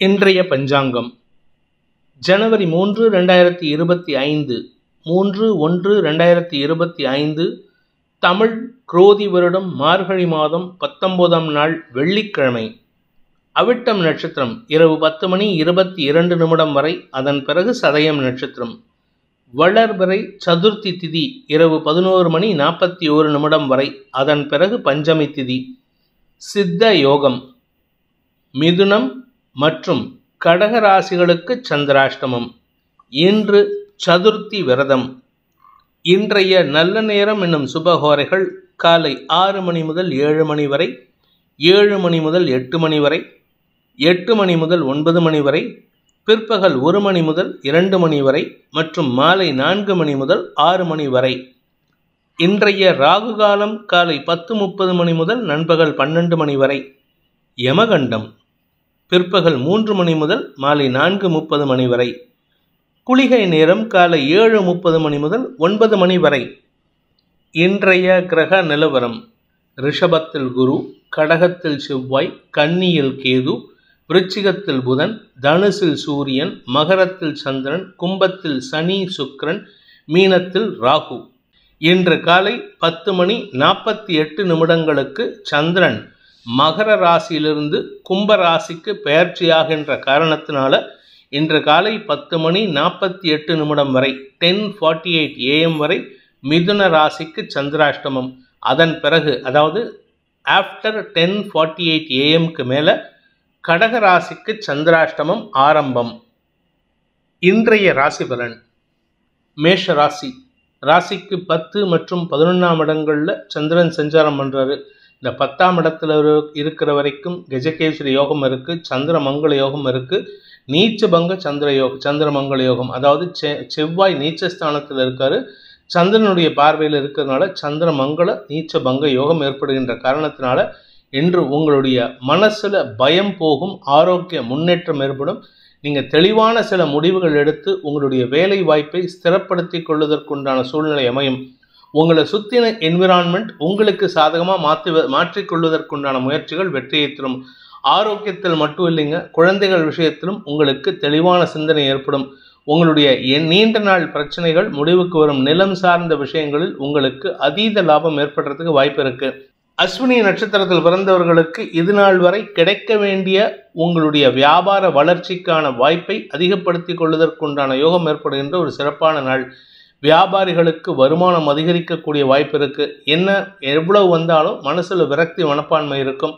இன்றைய பஞ்சாங்கம் ஜனவரி 3, 2025 3/1/2025 தமிழ் குரோதி வருடம் மார்கழி மாதம் 19ஆம் நாள் வெள்ளிக்கிழமை. அவிட்டம் நட்சத்திரம் இரவு 10:22 வரை, அதன் பிறகு சதயம் நட்சத்திரம். வளர்பிறை சதுர்த்தி திதி இரவு 11:41 வரை, அதன் பிறகு பஞ்சமி திதி. சித்த யோகம். மிதுனம் மற்றும் கடக ராசிகளுக்கு சந்திராஷ்டமம். இன்று சதுர்த்தி விரதம். இன்றைய நல்ல நேரம் என்னும் சுபகோரைகள் காலை 6 மணி முதல் 7 மணி வரை, 7 மணி முதல் 8 மணி வரை, 8 மணி முதல் 9 மணி வரை, பிற்பகல் 1 மணி முதல் 2 மணி வரை மற்றும் மாலை 4 மணி முதல் 6 மணி வரை. இன்றைய ராகு காலம் காலை 10:30 மணி முதல் நண்பகல் 12 மணி வரை. யமகண்டம் பிற்பகல் 3 மணி முதல் மாலை 4:30 மணி வரை. குளிகை நேரம் காலை 7:30 மணி முதல் 9 மணி வரை. இன்றைய கிரக நிலவரம்: ரிஷபத்தில் குரு, கடகத்தில் செவ்வாய், கன்னியில் கேது, விருச்சிகத்தில் புதன், தனுசில் சூரியன், மகரத்தில் சந்திரன், கும்பத்தில் சனி சுக்கிரன், மீனத்தில் ராகு. இன்று காலை 10:48 சந்திரன் மகர ராசியிலிருந்து கும்ப ராசிக்கு பெயர்ச்சியாகின்ற காரணத்தினால இன்று காலை 10:48 வரை 10:48 AM வரை மிதுன ராசிக்கு சந்திராஷ்டமம். அதன் பிறகு, அதாவது ஆஃப்டர் 10:48 AM மேலே கடக ராசிக்கு சந்திராஷ்டமம் ஆரம்பம். இன்றைய ராசி பலன்: மேஷ ராசி. ராசிக்கு 10 மற்றும் 11ஆம் இடங்களில் சந்திரன் சஞ்சாரம் பண்ணுறாரு. இந்த 10ஆம் இடத்துல இருக்கிற வரைக்கும் கஜகேசரி யோகம் இருக்குது, சந்திரமங்கள யோகம் இருக்குது, நீச்சபங்க சந்திரமங்கள யோகம். அதாவது செவ்வாய் நீச்சஸ்தானத்தில் இருக்காரு, சந்திரனுடைய பார்வையில் இருக்கிறதுனால சந்திரமங்கள நீச்சபங்க யோகம் ஏற்படுகின்ற காரணத்தினால இன்று உங்களுடைய மனசில் பயம் போகும், ஆரோக்கிய முன்னேற்றம் ஏற்படும். நீங்கள் தெளிவான சில முடிவுகள் எடுத்து உங்களுடைய வேலை வாய்ப்பை ஸ்திரப்படுத்தி கொள்வதற்குண்டான சூழ்நிலை அமையும். உங்களை சுற்றின என்விரான்மெண்ட் உங்களுக்கு சாதகமாக மாற்றிக்கொள்வதற்குண்டான முயற்சிகள் வெற்றியை தரும். ஆரோக்கியத்தில் மட்டும் இல்லைங்க, குழந்தைகள் விஷயத்திலும் உங்களுக்கு தெளிவான சிந்தனை ஏற்படும். உங்களுடைய நீண்ட நாள் பிரச்சனைகள் முடிவுக்கு வரும். நிலம் சார்ந்த விஷயங்களில் உங்களுக்கு அதீத லாபம் ஏற்படுறதுக்கு வாய்ப்பு இருக்குது. அஸ்வினி நட்சத்திரத்தில் பிறந்தவர்களுக்கு இது நாள் வரை கிடைக்க வேண்டிய உங்களுடைய வியாபார வளர்ச்சிக்கான வாய்ப்பை அதிகப்படுத்தி கொள்வதற்குண்டான யோகம் ஏற்படுகின்ற ஒரு சிறப்பான நாள். வியாபாரிகளுக்கு வருமானம் அதிகரிக்கக்கூடிய வாய்ப்பு இருக்குது. என்ன எவ்வளவு வந்தாலும் மனசில் விரக்தி மனப்பான்மை இருக்கும்.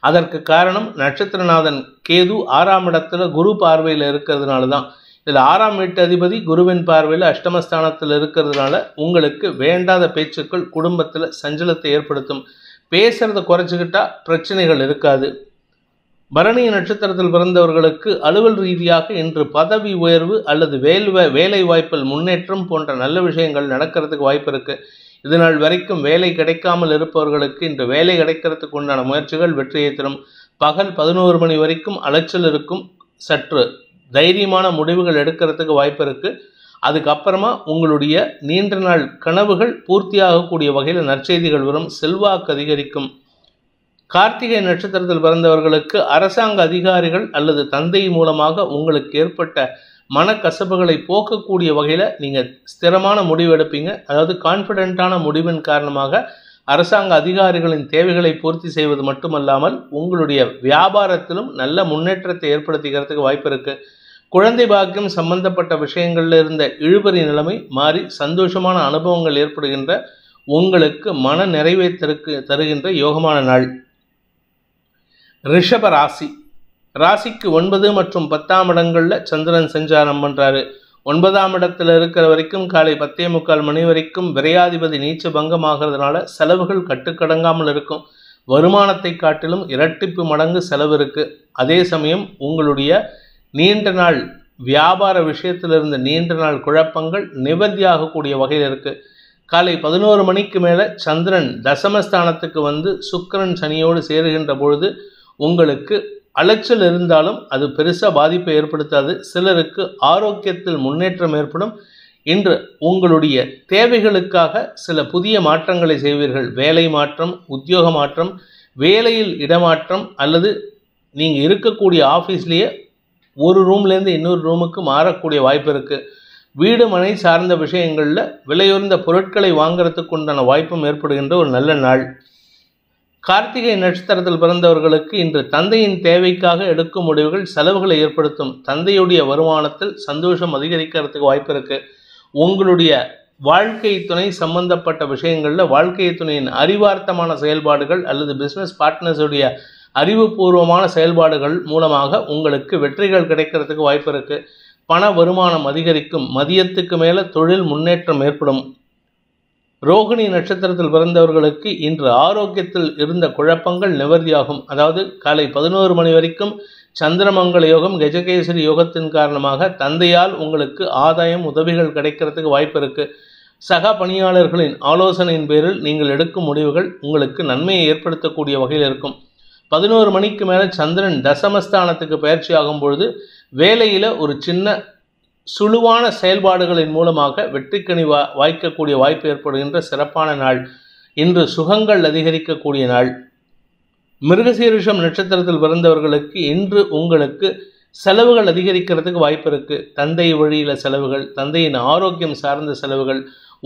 அதற்கு காரணம் நட்சத்திரநாதன் கேது 6ஆம் இடத்துல குரு பார்வையில் இருக்கிறதுனால தான். இதில் 6ஆம் வீட்டு அதிபதி குருவின் பார்வையில் அஷ்டமஸ்தானத்தில் இருக்கிறதுனால உங்களுக்கு வேண்டாத பேச்சுக்கள் குடும்பத்தில் சஞ்சலத்தை ஏற்படுத்தும். பேசுகிறத குறைச்சிக்கிட்டா பிரச்சனைகள் இருக்காது. பரணி நட்சத்திரத்தில் பிறந்தவர்களுக்கு அலுவல் ரீதியாக இன்று பதவி உயர்வு அல்லது வேலை வாய்ப்பில் முன்னேற்றம் போன்ற நல்ல விஷயங்கள் நடக்கிறதுக்கு வாய்ப்பு இருக்குது. இதனால் வரைக்கும் வேலை கிடைக்காமல் இருப்பவர்களுக்கு இன்று வேலை கிடைக்கிறதுக்கு உண்டான முயற்சிகள் வெற்றியை தரும். பகல் 11 மணி வரைக்கும் அலைச்சல் இருக்கும். சற்று தைரியமான முடிவுகள் எடுக்கிறதுக்கு வாய்ப்பு இருக்குது. அதுக்கப்புறமா உங்களுடைய நீண்ட நாள் கனவுகள் பூர்த்தியாகக்கூடிய வகையில் நற்செய்திகள் வரும். செல்வாக்கு அதிகரிக்கும். கார்த்திகை நட்சத்திரத்தில் பிறந்தவர்களுக்கு அரசாங்க அதிகாரிகள் அல்லது தந்தை மூலமாக உங்களுக்கு ஏற்பட்ட மனக்கசப்புகளை போக்கக்கூடிய வகையில் நீங்கள் ஸ்திரமான முடிவு எடுப்பீங்க. அதாவது கான்ஃபிடென்ட்டான முடிவின் காரணமாக அரசாங்க அதிகாரிகளின் தேவைகளை பூர்த்தி செய்வது மட்டுமல்லாமல் உங்களுடைய வியாபாரத்திலும் நல்ல முன்னேற்றத்தை ஏற்படுத்திக்கிறதுக்கு வாய்ப்பு இருக்குது. குழந்தை பாக்கியம் சம்பந்தப்பட்ட விஷயங்களில் இருந்த இழுபறி நிலைமை மாறி சந்தோஷமான அனுபவங்கள் ஏற்படுகின்ற உங்களுக்கு மன நிறைவை தருகின்ற யோகமான நாள். ரிஷப ராசி. ராசிக்கு 9 மற்றும் 10ஆம் இடங்களில் சந்திரன் சஞ்சாரம் பண்ணுறாரு. 9ஆம் இடத்துல இருக்கிற வரைக்கும் காலை 10:45 மணி வரைக்கும் விரையாதிபதி நீச்ச பங்கமாகிறதுனால செலவுகள் கட்டுக்கடங்காமல் இருக்கும். வருமானத்தை காட்டிலும் இரட்டிப்பு மடங்கு செலவு இருக்குது. அதே சமயம் உங்களுடைய நீண்ட நாள் வியாபார விஷயத்தில் இருந்த நீண்ட நாள் குழப்பங்கள் நிவர்த்தியாகக்கூடிய வகையில் இருக்குது. காலை 11 மணிக்கு மேலே சந்திரன் தசமஸ்தானத்துக்கு வந்து சுக்கிரன் சனியோடு சேருகின்ற பொழுது உங்களுக்கு அலைச்சல் இருந்தாலும் அது பெருசாக பாதிப்பை ஏற்படுத்தாது. சிலருக்கு ஆரோக்கியத்தில் முன்னேற்றம் ஏற்படும். இன்று உங்களுடைய தேவைகளுக்காக சில புதிய மாற்றங்களை செய்வீர்கள். வேலை மாற்றம், உத்தியோக மாற்றம், வேலையில் இடமாற்றம் அல்லது நீங்கள் இருக்கக்கூடிய ஆஃபீஸ்லேயே ஒரு ரூம்லேருந்து இன்னொரு ரூமுக்கு மாறக்கூடிய வாய்ப்பு இருக்குது. வீடு மனை சார்ந்த விஷயங்களில் விலையுறந்த பொருட்களை வாங்கிறதுக்கு உண்டான வாய்ப்பும் ஏற்படுகின்ற ஒரு நல்ல நாள். கார்த்திகை நட்சத்திரத்தில் பிறந்தவர்களுக்கு இன்று தந்தையின் தேவைக்காக எடுக்கும் முடிவுகள் செலவுகளை ஏற்படுத்தும். தந்தையுடைய வருமானத்தில் சந்தோஷம் அதிகரிக்கிறதுக்கு வாய்ப்பு இருக்குது. உங்களுடைய வாழ்க்கை துணை சம்பந்தப்பட்ட விஷயங்களில் வாழ்க்கை துணையின் அறிவார்த்தமான செயல்பாடுகள் அல்லது பிஸ்னஸ் பார்ட்னர்ஸுடைய அறிவுபூர்வமான செயல்பாடுகள் மூலமாக உங்களுக்கு வெற்றிகள் கிடைக்கிறதுக்கு வாய்ப்பு இருக்குது. பண வருமானம் அதிகரிக்கும். மதியத்துக்கு மேலே தொழில் முன்னேற்றம் ஏற்படும். ரோகிணி நட்சத்திரத்தில் பிறந்தவர்களுக்கு இன்று ஆரோக்கியத்தில் இருந்த குழப்பங்கள் நிவர்த்தியாகும். அதாவது காலை 11 மணி வரைக்கும் சந்திரமங்கல யோகம் கஜகேசரி யோகத்தின் காரணமாக தந்தையால் உங்களுக்கு ஆதாயம் உதவிகள் கிடைக்கிறதுக்கு வாய்ப்பு இருக்குது. சக பணியாளர்களின் ஆலோசனையின் பேரில் நீங்கள் எடுக்கும் முடிவுகள் உங்களுக்கு நன்மையை ஏற்படுத்தக்கூடிய வகையில் இருக்கும். 11 மணிக்கு மேலே சந்திரன் தசமஸ்தானத்துக்கு பயிற்சி ஆகும் பொழுது வேலையில் ஒரு சின்ன சுழுவான செயல்பாடுகளின் மூலமாக வெற்றிக்கனி வாய்க்கக்கூடிய வாய்ப்பு ஏற்படுகின்ற சிறப்பான நாள். இன்று சுகங்கள் அதிகரிக்கக்கூடிய நாள். மிருகசீரிஷம் நட்சத்திரத்தில் பிறந்தவர்களுக்கு இன்று உங்களுக்கு செலவுகள் அதிகரிக்கிறதுக்கு வாய்ப்பு இருக்குது. தந்தை வழியில் செலவுகள், தந்தையின் ஆரோக்கியம் சார்ந்த செலவுகள்,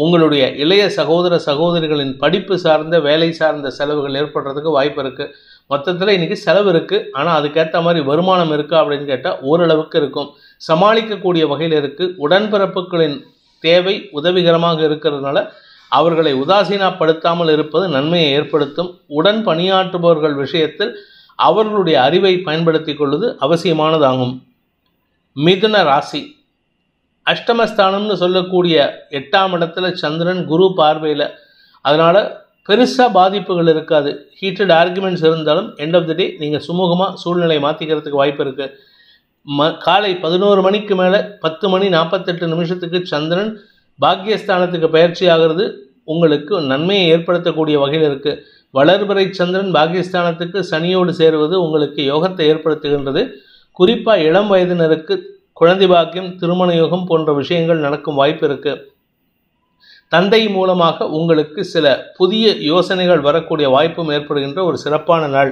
உங்களுடைய இளைய சகோதர சகோதரிகளின் படிப்பு சார்ந்த வேலை சார்ந்த செலவுகள் ஏற்படுறதுக்கு வாய்ப்பு இருக்குது. மொத்தத்தில் இன்றைக்கி செலவு இருக்குது. ஆனால் அதுக்கேற்ற மாதிரி வருமானம் இருக்கா அப்படின்னு கேட்டால் ஓரளவுக்கு இருக்கும். சமாளிக்கக்கூடிய வகையில் இருக்குது. உடன்பிறப்புகளின் தேவை உதவிகரமாக இருக்கிறதுனால அவர்களை உதாசீனப்படுத்தாமல் இருப்பது நன்மையை ஏற்படுத்தும். உடன் பணியாற்றுபவர்கள் விஷயத்தில் அவர்களுடைய அறிவை பயன்படுத்தி கொள்வது அவசியமானதாகும். மிதுன ராசி அஷ்டமஸ்தானம்னு சொல்லக்கூடிய 8ஆம் இடத்துல சந்திரன் குரு பார்வையில், அதனால் பெருசாக பாதிப்புகள் இருக்காது. ஹீட்டட் ஆர்குமெண்ட்ஸ் இருந்தாலும் எண்ட் ஆஃப் தி டே நீங்கள் சுமூகமாக சூழ்நிலை மாற்றிக்கிறதுக்கு வாய்ப்பு இருக்குது. காலை 11 மணிக்கு மேலே 10 மணி 48 நிமிஷத்துக்கு சந்திரன் பாக்கியஸ்தானத்துக்கு பயிற்சி ஆகிறது. உங்களுக்கு நன்மையை ஏற்படுத்தக்கூடிய வகையில் இருக்குது. வளர்பிறை சந்திரன் பாக்கியஸ்தானத்துக்கு சனியோடு சேருவது உங்களுக்கு யோகத்தை ஏற்படுத்துகின்றது. குறிப்பாக இளம் வயதினருக்கு குழந்தை பாக்கியம், திருமண யோகம் போன்ற விஷயங்கள் நடக்கும் வாய்ப்பு இருக்குது. தந்தை மூலமாக உங்களுக்கு சில புதிய யோசனைகள் வரக்கூடிய வாய்ப்பும் ஏற்படுகின்ற ஒரு சிறப்பான நாள்.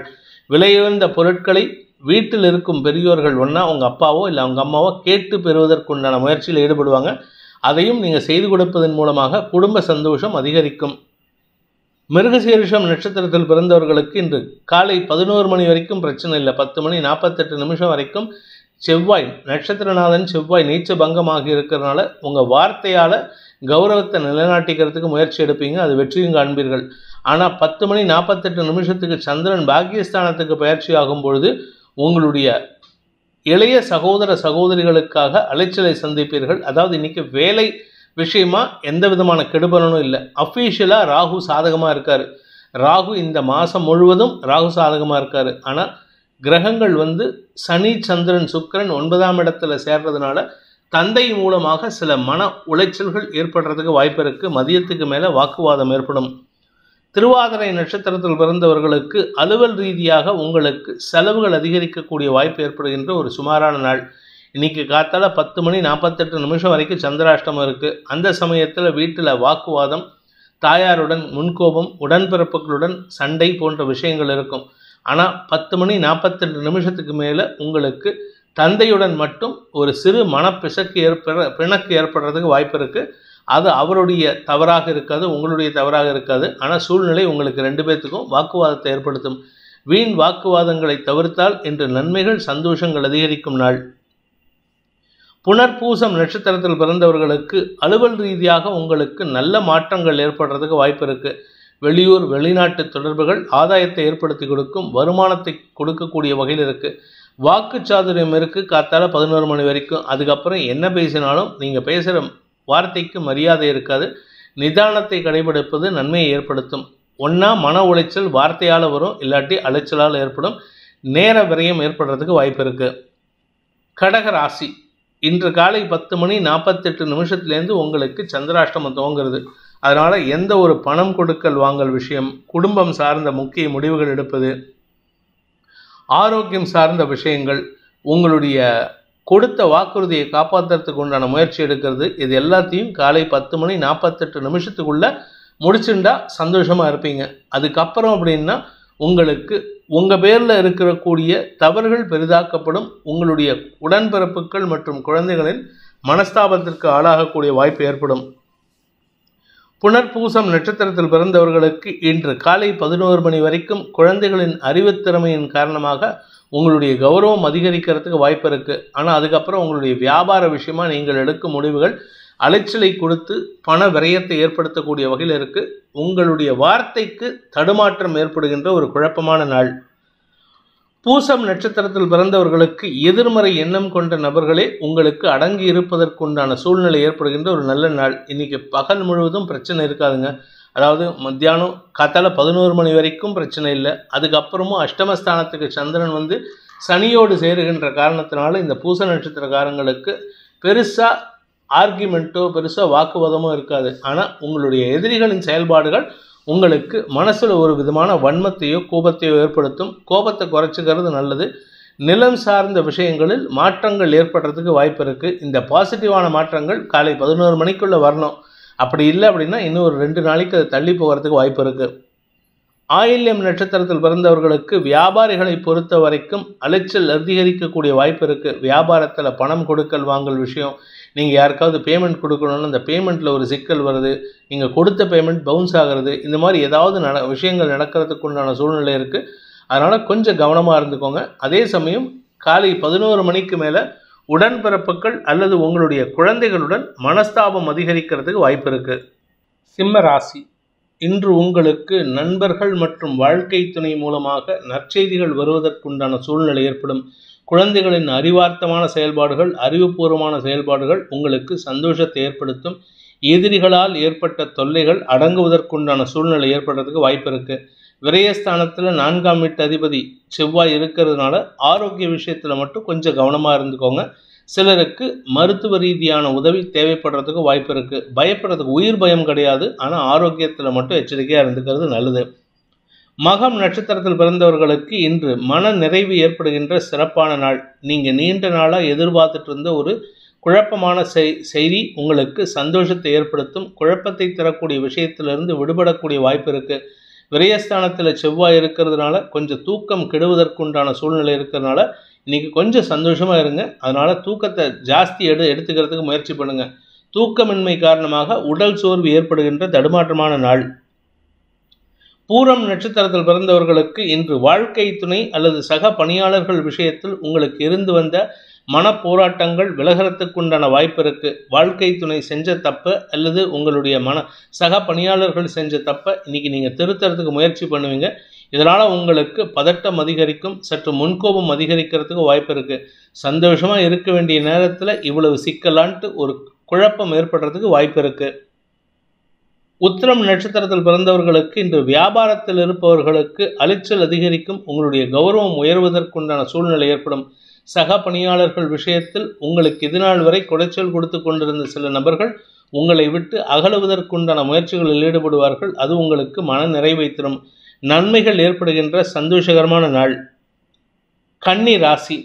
விலையுயர்ந்த பொருட்களை வீட்டில் இருக்கும் பெரியோர்கள் ஒன்றா உங்கள் அப்பாவோ இல்லை அவங்க அம்மாவோ கேட்டு பெறுவதற்குண்டான முயற்சியில் ஈடுபடுவாங்க. அதையும் நீங்கள் செய்து கொடுப்பதன் மூலமாக குடும்ப சந்தோஷம் அதிகரிக்கும். மிருகசீரிஷம் நட்சத்திரத்தில் பிறந்தவர்களுக்கு இன்று காலை 11 மணி வரைக்கும் பிரச்சனை இல்லை. 10 மணி 48 நிமிஷம் வரைக்கும் செவ்வாய் நட்சத்திரநாதன் செவ்வாய் நீச்ச பங்கமாகி இருக்கிறதுனால உங்கள் வார்த்தையால் கௌரவத்தை நிலைநாட்டிக்கிறதுக்கு முயற்சி எடுப்பீங்க. அது வெற்றியும் காண்பீர்கள். ஆனால் 10 மணி 48 நிமிஷத்துக்கு சந்திரன் பாக்கியஸ்தானத்துக்கு பயிற்சி ஆகும் பொழுது உங்களுடைய இளைய சகோதர சகோதரிகளுக்காக அலைச்சலை சந்திப்பீர்கள். அதாவது இன்றைக்கி வேலை விஷயமா எந்த விதமான கெடுபலனும் இல்லை. அஃபீஷியலாக ராகு சாதகமாக இருக்கார். ராகு இந்த மாதம் முழுவதும் ராகு சாதகமாக இருக்கார். ஆனால் கிரகங்கள் சனி சந்திரன் சுக்கிரன் 9ஆம் இடத்துல சேர்றதுனால தந்தை மூலமாக சில மன உளைச்சல்கள் ஏற்படுறதுக்கு வாய்ப்பு இருக்குது. மதியத்துக்கு மேலே வாக்குவாதம் ஏற்படும். திருவாதிரை நட்சத்திரத்தில் பிறந்தவர்களுக்கு அலுவல் ரீதியாக உங்களுக்கு செலவுகள் அதிகரிக்கக்கூடிய வாய்ப்பு ஏற்படுகின்ற ஒரு சுமாரான நாள். இன்றைக்கி காத்தால 10 மணி 48 நிமிஷம் வரைக்கும் சந்திராஷ்டமம் இருக்குது. அந்த சமயத்தில் வீட்டில் வாக்குவாதம், தாயாருடன் முன்கோபம், உடன்பிறப்புகளுடன் சண்டை போன்ற விஷயங்கள் இருக்கும். ஆனால் 10 மணி 48 நிமிஷத்துக்கு மேலே உங்களுக்கு தந்தையுடன் மட்டும் ஒரு சிறு பிணக்கு ஏற்படுறதுக்கு வாய்ப்பு இருக்குது. அது அவருடைய தவறாக இருக்காது, உங்களுடைய தவறாக இருக்காது. ஆனால் சூழ்நிலை உங்களுக்கு 2 பேர்த்துக்கும் வாக்குவாதத்தை ஏற்படுத்தும். வீண் வாக்குவாதங்களை தவிர்த்தால் இன்று நன்மைகள் சந்தோஷங்கள் அதிகரிக்கும் நாள். புனர்பூசம் நட்சத்திரத்தில் பிறந்தவர்களுக்கு அலுவல் ரீதியாக உங்களுக்கு நல்ல மாற்றங்கள் ஏற்படுறதுக்கு வாய்ப்பு இருக்குது. வெளியூர் வெளிநாட்டு தொடர்புகள் ஆதாயத்தை ஏற்படுத்தி கொடுக்கும், வருமானத்தை கொடுக்கக்கூடிய வகையில் இருக்குது. வாக்குச்சாதுரியம் இருக்குது காத்தால 11 மணி வரைக்கும். அதுக்கப்புறம் என்ன பேசினாலும் நீங்கள் பேசுகிற வார்த்தைக்கு மரியாதை இருக்காது. நிதானத்தை கடைபிடிப்பது நன்மையை ஏற்படுத்தும். ஒன்றா மன உளைச்சல் வார்த்தையால் வரும், இல்லாட்டி அலைச்சலால் ஏற்படும். நேர விரயம் ஏற்படுறதுக்கு வாய்ப்பு இருக்குது. கடக ராசி இன்று காலை 10 மணி 48 நிமிஷத்துலேருந்து உங்களுக்கு சந்திராஷ்டமம் துவங்குறது. அதனால் எந்த ஒரு பணம் கொடுக்கல் வாங்கல் விஷயம், குடும்பம் சார்ந்த முக்கிய முடிவுகள் எடுப்பது, ஆரோக்கியம் சார்ந்த விஷயங்கள், உங்களுடைய கொடுத்த வாக்குறுதியை காப்பாற்றுறதுக்கு உண்டான முயற்சி எடுக்கிறது, இது எல்லாத்தையும் காலை 10 மணி 48 நிமிஷத்துக்குள்ளே முடிச்சுட்டா சந்தோஷமாக இருப்பீங்க. அதுக்கப்புறம் அப்படின்னா உங்களுக்கு உங்கள் பேரில் இருக்கக்கூடிய தவறுகள் பெரிதாக்கப்படும். உங்களுடைய உடன்பிறப்புகள் மற்றும் குழந்தைகளின் மனஸ்தாபத்திற்கு ஆளாகக்கூடிய வாய்ப்பு ஏற்படும். புனர்பூசம் நட்சத்திரத்தில் பிறந்தவர்களுக்கு இன்று காலை 11 மணி வரைக்கும் குழந்தைகளின் அறிவுத்திறமையின் காரணமாக உங்களுடைய கௌரவம் அதிகரிக்கிறதுக்கு வாய்ப்பு இருக்குது. ஆனால் அதுக்கப்புறம் உங்களுடைய வியாபார விஷயமாக நீங்கள் எடுக்கும் முடிவுகள் அலைச்சலை கொடுத்து பண விரயத்தை ஏற்படுத்தக்கூடிய வகையில் இருக்குது. உங்களுடைய வார்த்தைக்கு தடுமாற்றம் ஏற்படுகின்ற ஒரு குழப்பமான நாள். பூசம் நட்சத்திரத்தில் பிறந்தவர்களுக்கு எதிர்மறை எண்ணம் கொண்ட நபர்களே உங்களுக்கு அடங்கி இருப்பதற்குண்டான சூழ்நிலை ஏற்படுகின்ற ஒரு நல்ல நாள். இன்றைக்கி பகல் முழுவதும் பிரச்சனை இருக்காதுங்க. அதாவது மத்தியானம் காத்தால 11 மணி வரைக்கும் பிரச்சனை இல்லை. அதுக்கப்புறமும் அஷ்டமஸ்தானத்துக்கு சந்திரன் வந்து சனியோடு சேருகின்ற காரணத்தினால இந்த பூச நட்சத்திரக்காரங்களுக்கு பெருசாக ஆர்கியூமெண்ட்டோ பெருசாக வாக்குவாதமோ இருக்காது. ஆனால் உங்களுடைய எதிரிகளின் செயல்பாடுகள் உங்களுக்கு மனசில் ஒரு விதமான வன்மத்தையோ கோபத்தையோ ஏற்படுத்தும். கோபத்தை குறைச்சிக்கிறது நல்லது. நிலம் சார்ந்த விஷயங்களில் மாற்றங்கள் ஏற்படுறதுக்கு வாய்ப்பு இருக்குது. இந்த பாசிட்டிவான மாற்றங்கள் காலை 11 மணிக்குள்ளே வரணும். அப்படி இல்லை அப்படின்னா இன்னும் ஒரு 2 நாளைக்கு அது தள்ளி போகிறதுக்கு வாய்ப்பு இருக்குது. ஆயில்யம் நட்சத்திரத்தில் பிறந்தவர்களுக்கு வியாபாரிகளை பொறுத்த வரைக்கும் அலைச்சல் அதிகரிக்கக்கூடிய வாய்ப்பு இருக்குது. வியாபாரத்தில் பணம் கொடுக்கல் வாங்கல் விஷயம், நீங்கள் யாருக்காவது பேமெண்ட் கொடுக்கணும்னு அந்த பேமெண்ட்டில் ஒரு சிக்கல் வருது, நீங்கள் கொடுத்த பேமெண்ட் பவுன்ஸ் ஆகிறது, இந்த மாதிரி ஏதாவது விஷயங்கள் நடக்கிறதுக்கு உண்டான சூழ்நிலை இருக்குது. அதனால் கொஞ்சம் கவனமாக இருந்துக்கோங்க. அதே சமயம் காலை 11 மணிக்கு மேலே உடன்பிறப்புகள் அல்லது உங்களுடைய குழந்தைகளுடன் மனஸ்தாபம் அதிகரிக்கிறதுக்கு வாய்ப்பு இருக்குது. சிம்ம ராசி, இன்று உங்களுக்கு நண்பர்கள் மற்றும் வாழ்க்கை துணை மூலமாக நற்செய்திகள் வருவதற்குண்டான சூழ்நிலை ஏற்படும். குழந்தைகளின் அறிவார்த்தமான செயல்பாடுகள், அறிவுபூர்வமான செயல்பாடுகள் உங்களுக்கு சந்தோஷத்தை ஏற்படுத்தும். எதிரிகளால் ஏற்பட்ட தொல்லைகள் அடங்குவதற்குண்டான சூழ்நிலை ஏற்படுறதுக்கு வாய்ப்பு இருக்குது. விரயஸ்தானத்தில் 4ஆம் வீட்டு அதிபதி செவ்வாய் இருக்கிறதுனால ஆரோக்கிய விஷயத்தில் மட்டும் கொஞ்சம் கவனமாக இருந்துக்கோங்க. சிலருக்கு மருத்துவ ரீதியான உதவி தேவைப்படுறதுக்கு வாய்ப்பு இருக்குது. பயப்படுறதுக்கு உயிர் பயம் கிடையாது, ஆனால் ஆரோக்கியத்தில் மட்டும் எச்சரிக்கையாக இருந்துக்கிறது நல்லது. மகம் நட்சத்திரத்தில் பிறந்தவர்களுக்கு இன்று மன நிறைவு ஏற்படுகின்ற சிறப்பான நாள். நீங்கள் நீண்ட நாளாக எதிர்பார்த்துட்டு இருந்த ஒரு குழப்பமான செய்தி உங்களுக்கு சந்தோஷத்தை ஏற்படுத்தும். குழப்பத்தை தரக்கூடிய விஷயத்திலிருந்து விடுபடக்கூடிய வாய்ப்பு இருக்குது. விரயஸ்தானத்தில் செவ்வாய் இருக்கிறதுனால கொஞ்சம் தூக்கம் கெடுவதற்குண்டான சூழ்நிலை இருக்கிறதுனால இன்றைக்கி கொஞ்சம் சந்தோஷமாக இருங்க. அதனால் தூக்கத்தை ஜாஸ்தி எடுத்துக்கிறதுக்கு முயற்சி பண்ணுங்கள். தூக்கமின்மை காரணமாக உடல் சோர்வு ஏற்படுகின்ற தடுமாற்றமான நாள். பூரம் நட்சத்திரத்தில் பிறந்தவர்களுக்கு இன்று வாழ்க்கை துணை அல்லது சக பணியாளர்கள் விஷயத்தில் உங்களுக்கு இருந்து வந்த மனப்போராட்டங்கள் விலகிறதுக்குண்டான வாய்ப்பு இருக்குது. வாழ்க்கை துணை செஞ்ச தப்பை அல்லது உங்களுடைய சக பணியாளர்கள் செஞ்ச தப்பை இன்றைக்கி நீங்கள் திருத்தறதுக்கு முயற்சி பண்ணுவீங்க. இதனால் உங்களுக்கு பதட்டம் அதிகரிக்கும், சற்று முன்கோபம் அதிகரிக்கிறதுக்கு வாய்ப்பு இருக்குது. சந்தோஷமாக இருக்க வேண்டிய நேரத்தில் இவ்வளவு சிக்கலான்ட்டு ஒரு குழப்பம் ஏற்படுறதுக்கு வாய்ப்பு இருக்குது. உத்திரம் நட்சத்திரத்தில் பிறந்தவர்களுக்கு இன்று வியாபாரத்தில் இருப்பவர்களுக்கு அலைச்சல் அதிகரிக்கும். உங்களுடைய கௌரவம் உயர்வதற்குண்டான சூழ்நிலை ஏற்படும். சக பணியாளர்கள் விஷயத்தில் உங்களுக்கு இதுநாள் வரை குடைச்சல் கொடுத்து கொண்டிருந்த சில நபர்கள் உங்களை விட்டு அகலுவதற்குண்டான முயற்சிகளில் ஈடுபடுவார்கள். அது உங்களுக்கு மன நிறைவை தரும். நன்மைகள் ஏற்படுகின்ற சந்தோஷகரமான நாள். கன்னி ராசி,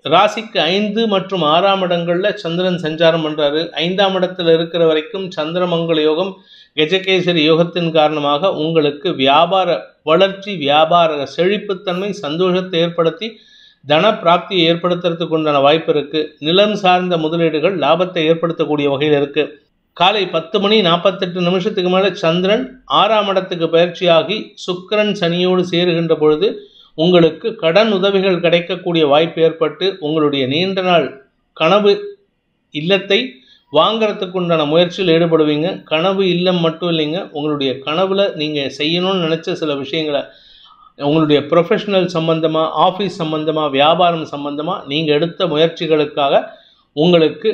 ராசிக்கு 5 மற்றும் 6ஆம் இடங்களில் சந்திரன் சஞ்சாரம் பண்ணுறாரு. 5ஆம் இடத்தில் இருக்கிற வரைக்கும் சந்திரமங்கல யோகம், கஜகேசரி யோகத்தின் காரணமாக உங்களுக்கு வியாபார வளர்ச்சி, வியாபார செழிப்புத்தன்மை, சந்தோஷத்தை ஏற்படுத்தி தன பிராப்தியை ஏற்படுத்துறதுக்கு உண்டான வாய்ப்பு இருக்குது. நிலம் சார்ந்த முதலீடுகள் லாபத்தை ஏற்படுத்தக்கூடிய வகையில் இருக்குது. காலை 10:48 மேலே சந்திரன் 6ஆம் இடத்துக்கு பயிற்சியாகி சுக்கிரன் சனியோடு சேருகின்ற பொழுது உங்களுக்கு கடன் உதவிகள் கிடைக்கக்கூடிய வாய்ப்பு ஏற்பட்டு உங்களுடைய நீண்ட நாள் கனவு இல்லத்தை வாங்கிறதுக்கு உண்டான முயற்சியில் ஈடுபடுவீங்க. கனவு இல்லம் மட்டும் இல்லைங்க, உங்களுடைய கனவில் நீங்கள் செய்யணும்னு நினச்ச சில விஷயங்களை உங்களுடைய ப்ரொஃபஷனல் சம்பந்தமாக, ஆஃபீஸ் சம்பந்தமாக, வியாபாரம் சம்பந்தமாக நீங்கள் எடுத்த முயற்சிகளுக்காக உங்களுக்கு